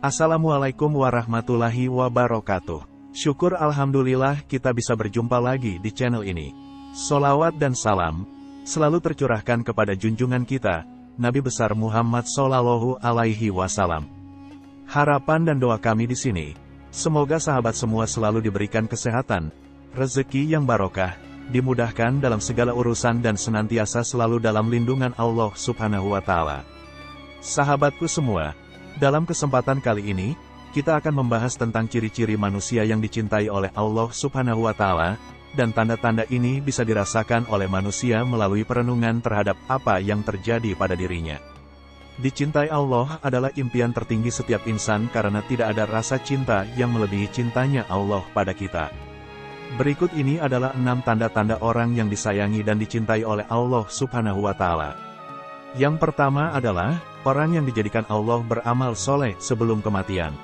Assalamualaikum warahmatullahi wabarakatuh. Syukur alhamdulillah kita bisa berjumpa lagi di channel ini. Sholawat dan salam selalu tercurahkan kepada junjungan kita, Nabi besar Muhammad Shallallahu Alaihi Wasallam. Harapan dan doa kami di sini, semoga sahabat semua selalu diberikan kesehatan, rezeki yang barokah, dimudahkan dalam segala urusan dan senantiasa selalu dalam lindungan Allah Subhanahu wa Ta'ala. Sahabatku semua, dalam kesempatan kali ini, kita akan membahas tentang ciri-ciri manusia yang dicintai oleh Allah Subhanahu wa Ta'ala, dan tanda-tanda ini bisa dirasakan oleh manusia melalui perenungan terhadap apa yang terjadi pada dirinya. Dicintai Allah adalah impian tertinggi setiap insan karena tidak ada rasa cinta yang melebihi cintanya Allah pada kita. Berikut ini adalah 6 tanda-tanda orang yang disayangi dan dicintai oleh Allah Subhanahu wa Ta'ala. Yang pertama adalah orang yang dijadikan Allah beramal soleh sebelum kematian.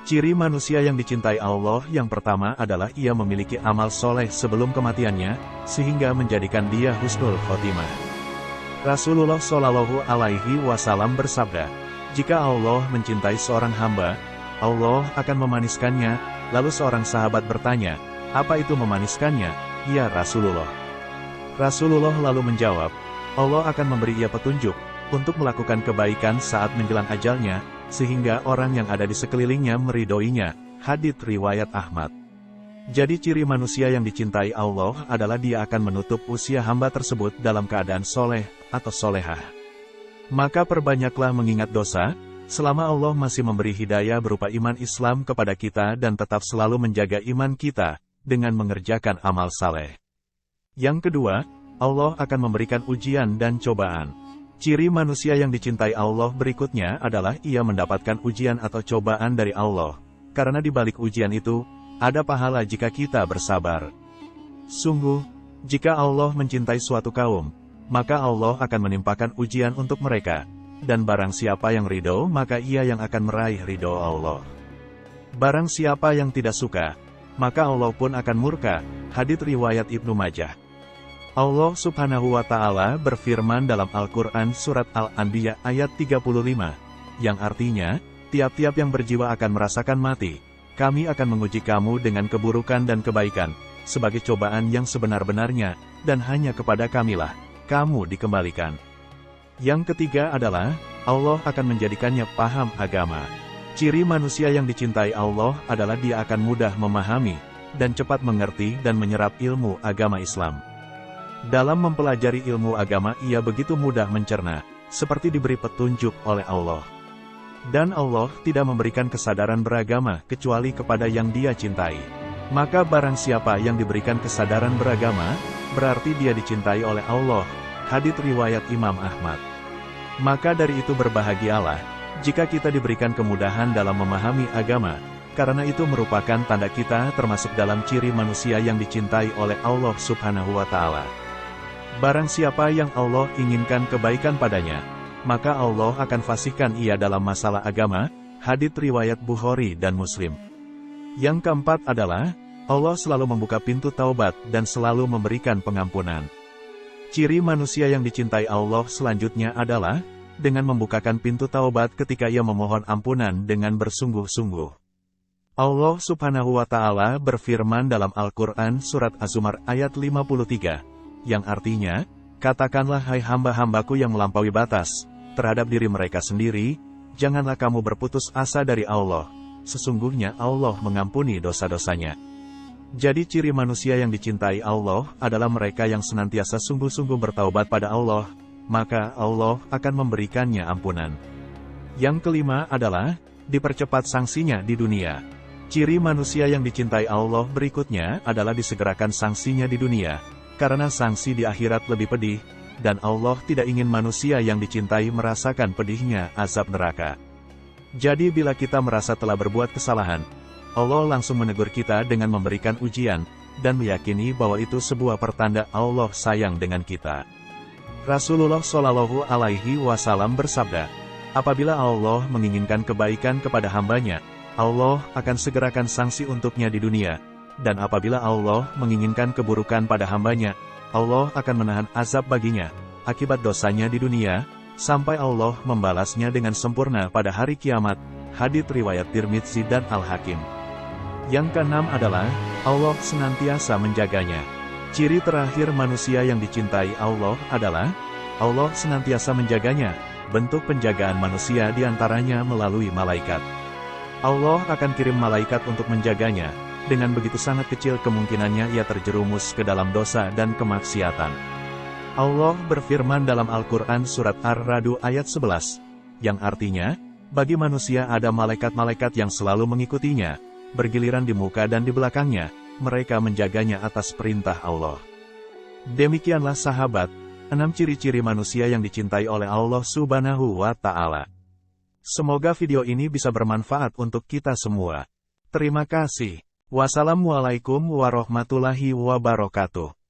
Ciri manusia yang dicintai Allah yang pertama adalah ia memiliki amal soleh sebelum kematiannya, sehingga menjadikan dia husnul khotimah. Rasulullah Shallallahu Alaihi Wasallam bersabda, jika Allah mencintai seorang hamba, Allah akan memaniskannya. Lalu seorang sahabat bertanya, apa itu memaniskannya, ya Rasulullah? Rasulullah lalu menjawab, Allah akan memberi ia petunjuk untuk melakukan kebaikan saat menjelang ajalnya, sehingga orang yang ada di sekelilingnya meridhoinya. Hadits riwayat Ahmad. Jadi ciri manusia yang dicintai Allah adalah dia akan menutup usia hamba tersebut dalam keadaan soleh atau solehah. Maka perbanyaklah mengingat dosa, selama Allah masih memberi hidayah berupa iman Islam kepada kita dan tetap selalu menjaga iman kita dengan mengerjakan amal saleh. Yang kedua, Allah akan memberikan ujian dan cobaan. Ciri manusia yang dicintai Allah berikutnya adalah ia mendapatkan ujian atau cobaan dari Allah, karena di balik ujian itu, ada pahala jika kita bersabar. Sungguh, jika Allah mencintai suatu kaum, maka Allah akan menimpakan ujian untuk mereka, dan barang siapa yang ridho maka ia yang akan meraih ridho Allah. Barang siapa yang tidak suka, maka Allah pun akan murka. Hadits riwayat Ibnu Majah. Allah Subhanahu wa Ta'ala berfirman dalam Al-Quran Surat Al-Anbiya ayat 35, yang artinya, tiap-tiap yang berjiwa akan merasakan mati. Kami akan menguji kamu dengan keburukan dan kebaikan, sebagai cobaan yang sebenar-benarnya, dan hanya kepada Kamilah kamu dikembalikan. Yang ketiga adalah, Allah akan menjadikannya paham agama. Ciri manusia yang dicintai Allah adalah dia akan mudah memahami, dan cepat mengerti dan menyerap ilmu agama Islam. Dalam mempelajari ilmu agama ia begitu mudah mencerna, seperti diberi petunjuk oleh Allah. Dan Allah tidak memberikan kesadaran beragama kecuali kepada yang dia cintai. Maka barang siapa yang diberikan kesadaran beragama, berarti dia dicintai oleh Allah. Hadits riwayat Imam Ahmad. Maka dari itu berbahagialah, jika kita diberikan kemudahan dalam memahami agama, karena itu merupakan tanda kita termasuk dalam ciri manusia yang dicintai oleh Allah Subhanahu wa Ta'ala. Barang siapa yang Allah inginkan kebaikan padanya, maka Allah akan fasihkan ia dalam masalah agama. Hadits riwayat Bukhari dan Muslim. Yang keempat adalah, Allah selalu membuka pintu taubat dan selalu memberikan pengampunan. Ciri manusia yang dicintai Allah selanjutnya adalah, dengan membukakan pintu taubat ketika ia memohon ampunan dengan bersungguh-sungguh. Allah Subhanahu wa Ta'ala berfirman dalam Al-Quran Surat Az-Zumar ayat 53, yang artinya, katakanlah hai hamba-hambaku yang melampaui batas terhadap diri mereka sendiri, janganlah kamu berputus asa dari Allah, sesungguhnya Allah mengampuni dosa-dosanya. Jadi ciri manusia yang dicintai Allah adalah mereka yang senantiasa sungguh-sungguh bertaubat pada Allah, maka Allah akan memberikannya ampunan. Yang kelima adalah, dipercepat sanksinya di dunia. Ciri manusia yang dicintai Allah berikutnya adalah disegerakan sanksinya di dunia, karena sanksi di akhirat lebih pedih, dan Allah tidak ingin manusia yang dicintai merasakan pedihnya azab neraka. Jadi bila kita merasa telah berbuat kesalahan, Allah langsung menegur kita dengan memberikan ujian, dan meyakini bahwa itu sebuah pertanda Allah sayang dengan kita. Rasulullah Shallallahu Alaihi Wasallam bersabda, apabila Allah menginginkan kebaikan kepada hambanya, Allah akan segerakan sanksi untuknya di dunia. Dan apabila Allah menginginkan keburukan pada hambanya, Allah akan menahan azab baginya, akibat dosanya di dunia, sampai Allah membalasnya dengan sempurna pada hari kiamat. Hadits riwayat Tirmidzi dan Al-Hakim. Yang keenam adalah, Allah senantiasa menjaganya. Ciri terakhir manusia yang dicintai Allah adalah, Allah senantiasa menjaganya. Bentuk penjagaan manusia diantaranya melalui malaikat. Allah akan kirim malaikat untuk menjaganya. Dengan begitu sangat kecil kemungkinannya ia terjerumus ke dalam dosa dan kemaksiatan. Allah berfirman dalam Al-Quran Surat Ar-Ra'd ayat 11, yang artinya, bagi manusia ada malaikat-malaikat yang selalu mengikutinya, bergiliran di muka dan di belakangnya, mereka menjaganya atas perintah Allah. Demikianlah sahabat, 6 ciri-ciri manusia yang dicintai oleh Allah Subhanahu wa Ta'ala. Semoga video ini bisa bermanfaat untuk kita semua. Terima kasih. Wassalamualaikum warahmatullahi wabarakatuh.